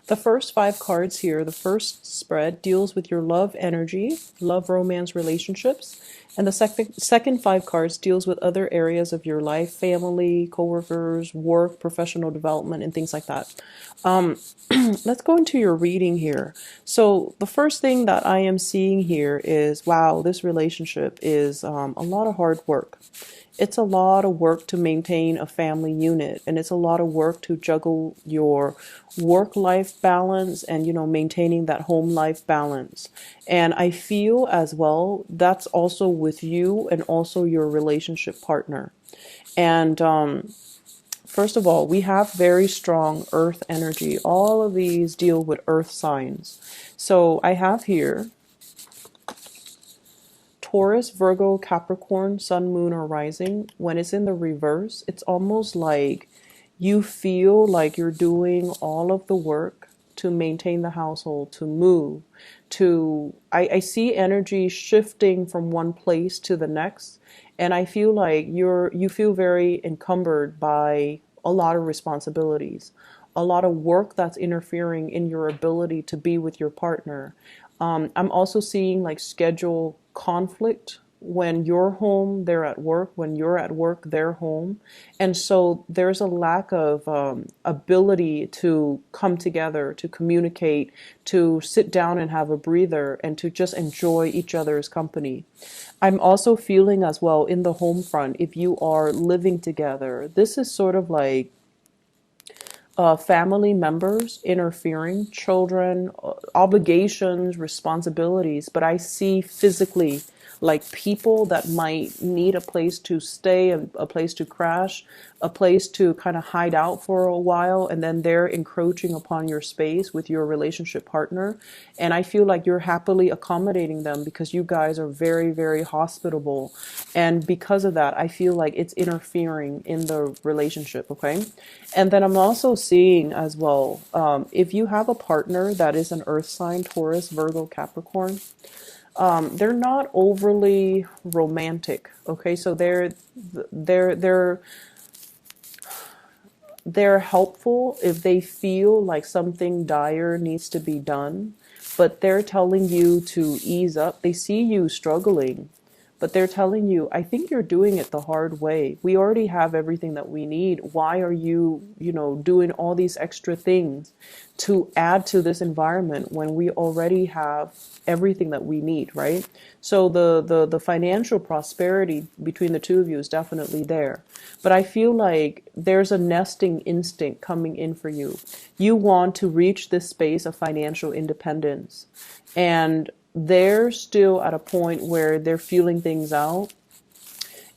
The first five cards here, the first spread deals with your love energy, love, romance, relationships. And the second five cards deals with other areas of your life, family, coworkers, work, professional development, and things like that. Let's go into your reading here. So the first thing that I am seeing here is, wow, this relationship is a lot of hard work. It's a lot of work to maintain a family unit, and it's a lot of work to juggle your work-life balance and, maintaining that home life balance. And I feel as well that's also with you and also your relationship partner. And first of all, we have very strong earth energy. All of these deal with earth signs. So I have here Taurus, Virgo, Capricorn, Sun, Moon, or Rising. When it's in the reverse, it's almost like you feel like you're doing all of the work to maintain the household, to move, I see energy shifting from one place to the next, and I feel like you feel very encumbered by a lot of responsibilities, a lot of work that's interfering in your ability to be with your partner. I'm also seeing like schedule conflict. When you're home, they're at work. When you're at work, they're home. And so there's a lack of ability to come together, to communicate, to sit down and have a breather, and to just enjoy each other's company. I'm also feeling as well in the home front, if you are living together, this is sort of like family members interfering, children, obligations, responsibilities, but I see physically like people that might need a place to stay, a place to crash, a place to kind of hide out for a while, and then they're encroaching upon your space with your relationship partner. And I feel like you're happily accommodating them because you guys are very, very hospitable. And because of that, I feel like it's interfering in the relationship, okay? And then I'm also seeing as well, if you have a partner that is an earth sign, Taurus, Virgo, Capricorn, they're not overly romantic. Okay, so they're they're they're helpful if they feel like something dire needs to be done, but they're telling you to ease up. They see you struggling, but they're telling you, I think you're doing it the hard way. We already have everything that we need. Why are you, doing all these extra things to add to this environment when we already have everything that we need, right? So the financial prosperity between the two of you is definitely there. But I feel like there's a nesting instinct coming in for you. You want to reach this space of financial independence. And they're still at a point where they're feeling things out.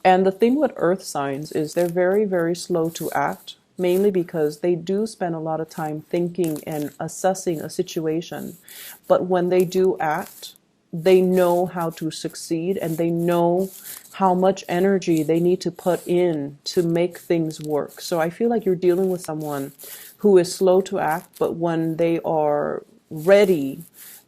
And the thing with earth signs is they're very, very slow to act, mainly because they do spend a lot of time thinking and assessing a situation. But when they do act, they know how to succeed, and they know how much energy they need to put in to make things work. So I feel like you're dealing with someone who is slow to act, but when they are ready,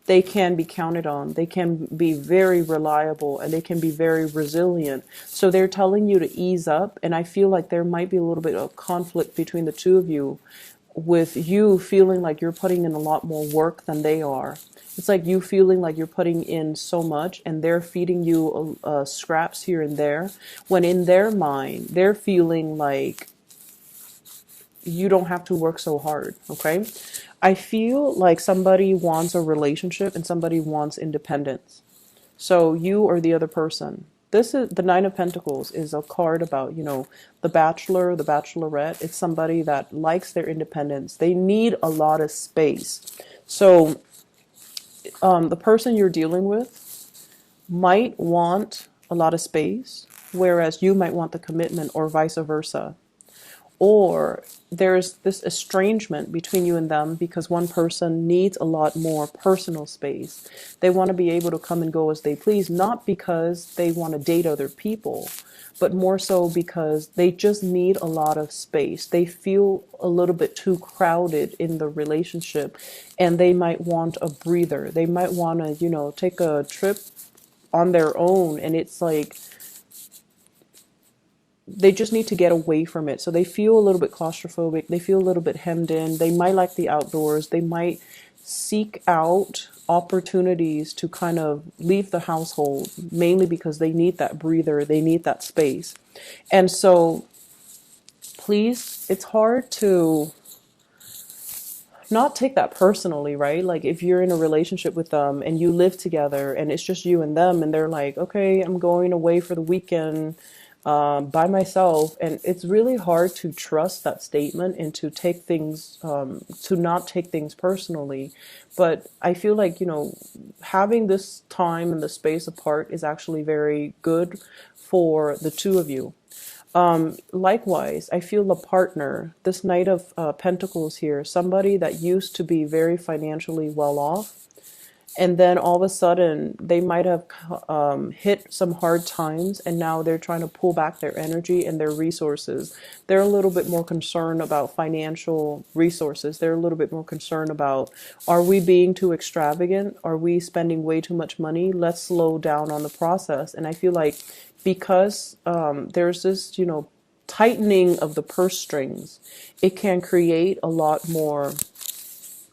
they can be counted on. They can be very reliable, and they can be very resilient. So they're telling you to ease up. And I feel like there might be a little bit of conflict between the two of you, with you feeling like you're putting in a lot more work than they are. It's like you feeling like you're putting in so much, and they're feeding you scraps here and there, when in their mind, they're feeling like you don't have to work so hard, okay? I feel like somebody wants a relationship and somebody wants independence. So you or the other person. This is the Nine of Pentacles is a card about, the bachelor, the bachelorette. It's somebody that likes their independence. They need a lot of space. So the person you're dealing with might want a lot of space, whereas you might want the commitment, or vice versa. Or there's this estrangement between you and them because one person needs a lot more personal space. They want to be able to come and go as they please, not because they want to date other people, but more so because they just need a lot of space. They feel a little bit too crowded in the relationship, and they might want a breather. They might want to, take a trip on their own, and it's like they just need to get away from it. So they feel a little bit claustrophobic. They feel a little bit hemmed in. They might like the outdoors. They might seek out opportunities to kind of leave the household, mainly because they need that breather. They need that space. And so please, it's hard to not take that personally, right? Like if you're in a relationship with them and you live together and it's just you and them and they're like, okay, I'm going away for the weekend by myself. And it's really hard to trust that statement and to take things, to not take things personally. But I feel like, having this time and the space apart is actually very good for the two of you. Likewise, I feel a partner, this Knight of Pentacles here, somebody that used to be very financially well off, and then all of a sudden they might have hit some hard times, and now they're trying to pull back their energy and their resources. They're a little bit more concerned about financial resources. They're a little bit more concerned about, are we being too extravagant? Are we spending way too much money? Let's slow down on the process. And I feel like because there's this, tightening of the purse strings, it can create a lot more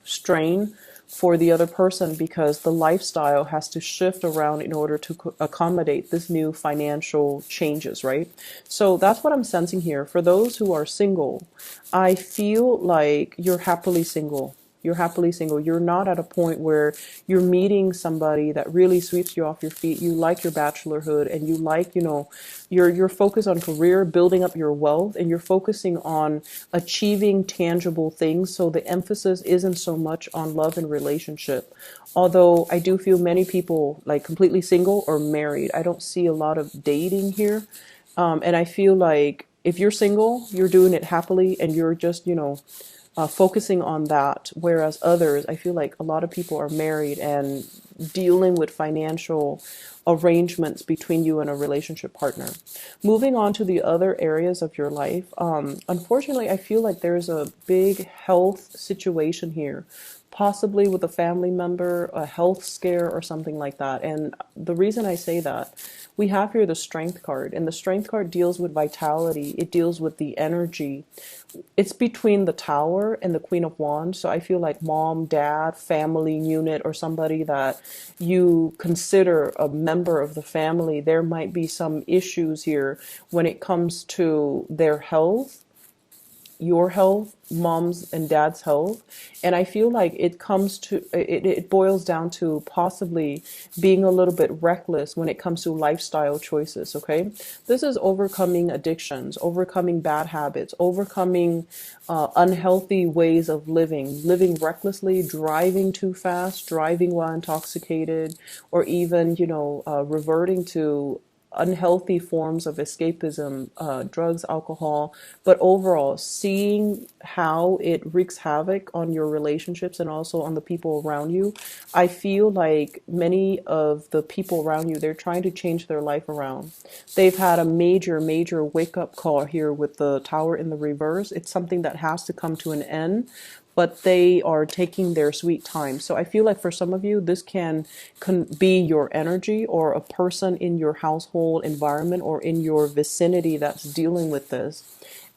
strain for the other person because the lifestyle has to shift around in order to accommodate this new financial changes, right? So that's what I'm sensing here. For those who are single, I feel like you're happily single. You're happily single. You're not at a point where you're meeting somebody that really sweeps you off your feet. You like your bachelorhood and you like, you're focused on career, building up your wealth, and you're focusing on achieving tangible things. So the emphasis isn't so much on love and relationship. Although I do feel many people like completely single or married. I don't see a lot of dating here. And I feel like if you're single, you're doing it happily and you're just, focusing on that. Whereas others, I feel like a lot of people are married and dealing with financial arrangements between you and a relationship partner. Moving on to the other areas of your life, unfortunately, I feel like there's a big health situation here, possibly with a family member, a health scare or something like that. And the reason I say that, we have here the Strength card, and the Strength card deals with vitality. It deals with the energy. It's between the Tower and the Queen of Wands. So I feel like mom, dad, family unit, or somebody that you consider a member of the family, there might be some issues here when it comes to their health, your health, mom's and dad's health. And I feel like it boils down to possibly being a little bit reckless when it comes to lifestyle choices. Okay, this is overcoming addictions, overcoming bad habits, overcoming unhealthy ways of living recklessly, driving too fast, driving while intoxicated, or even reverting to unhealthy forms of escapism, drugs, alcohol, but overall seeing how it wreaks havoc on your relationships and also on the people around you. I feel like many of the people around you, they're trying to change their life around. They've had a major wake up call here with the Tower in the reverse. It's something that has to come to an end, but they are taking their sweet time. So I feel like for some of you, this can be your energy or a person in your household environment or in your vicinity that's dealing with this.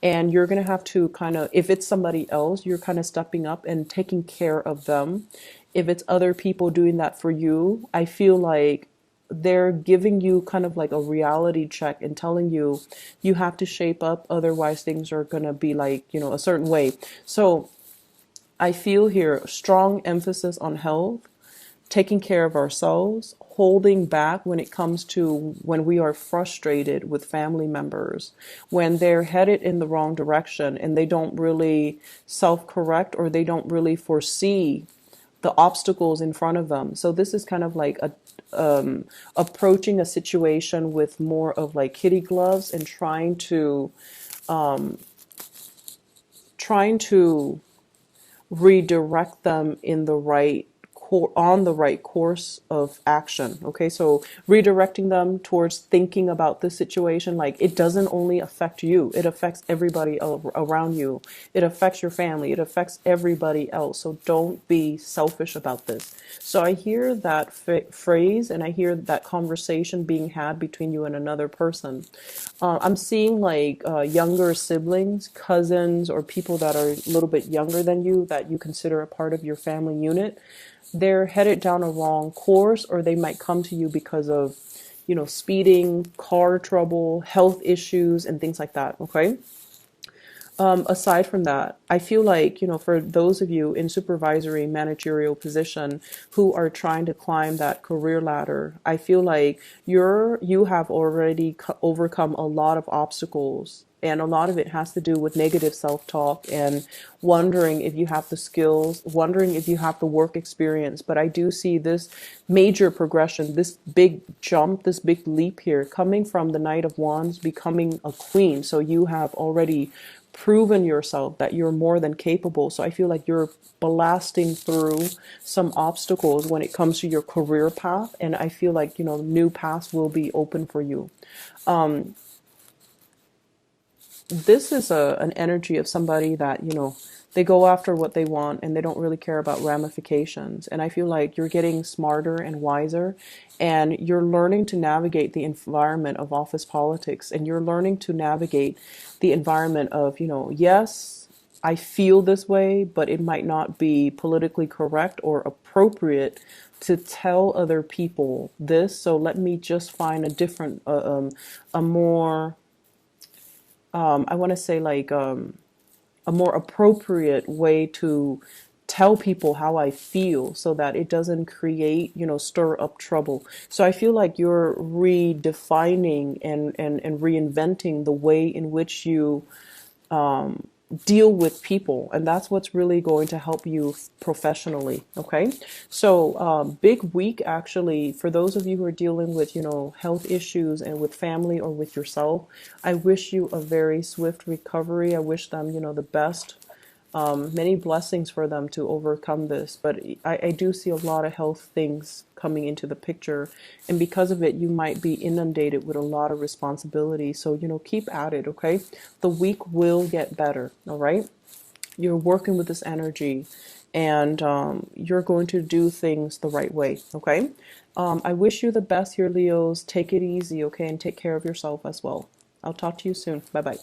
And you're going to have to kind of, if it's somebody else, you're kind of stepping up and taking care of them. If it's other people doing that for you, I feel like they're giving you kind of like a reality check and telling you you have to shape up, otherwise things are going to be like, a certain way. So I feel here strong emphasis on health, taking care of ourselves, holding back when it comes to when we are frustrated with family members, when they're headed in the wrong direction and they don't really self-correct or they don't really foresee the obstacles in front of them. So this is kind of like approaching a situation with more of like kitty gloves and trying to redirect them in the right on the right course of action. Okay, so redirecting them towards thinking about this situation, like it doesn't only affect you, it affects everybody around you. It affects your family, it affects everybody else. So don't be selfish about this. So I hear that phrase, and I hear that conversation being had between you and another person. I'm seeing like younger siblings, cousins, or people that are a little bit younger than you that you consider a part of your family unit. They're headed down a wrong course, or they might come to you because of, speeding, car trouble, health issues, and things like that. Okay. Aside from that, I feel like, for those of you in supervisory managerial position who are trying to climb that career ladder, I feel like you have already overcome a lot of obstacles. And a lot of it has to do with negative self-talk and wondering if you have the skills, wondering if you have the work experience. But I do see this major progression, this big jump, this big leap here coming from the Knight of Wands becoming a queen. So you have already proven yourself that you're more than capable. So I feel like you're blasting through some obstacles when it comes to your career path. And I feel like, new paths will be open for you. This is an energy of somebody that, they go after what they want and they don't really care about ramifications. And I feel like you're getting smarter and wiser, and you're learning to navigate the environment of office politics, and you're learning to navigate the environment of, yes, I feel this way, but it might not be politically correct or appropriate to tell other people this. So let me just find a different, a more, I want to say like, a more appropriate way to tell people how I feel so that it doesn't create, stir up trouble. So I feel like you're redefining and reinventing the way in which you deal with people, and that's what's really going to help you professionally. Okay, so big week actually for those of you who are dealing with health issues and with family or with yourself. I wish you a very swift recovery. I wish them the best. Many blessings for them to overcome this, but I do see a lot of health things coming into the picture, and because of it you might be inundated with a lot of responsibility. So keep at it. Okay, the week will get better. All right, you're working with this energy, and you're going to do things the right way. Okay, I wish you the best here, Leos. Take it easy. Okay, and take care of yourself as well. I'll talk to you soon. Bye bye.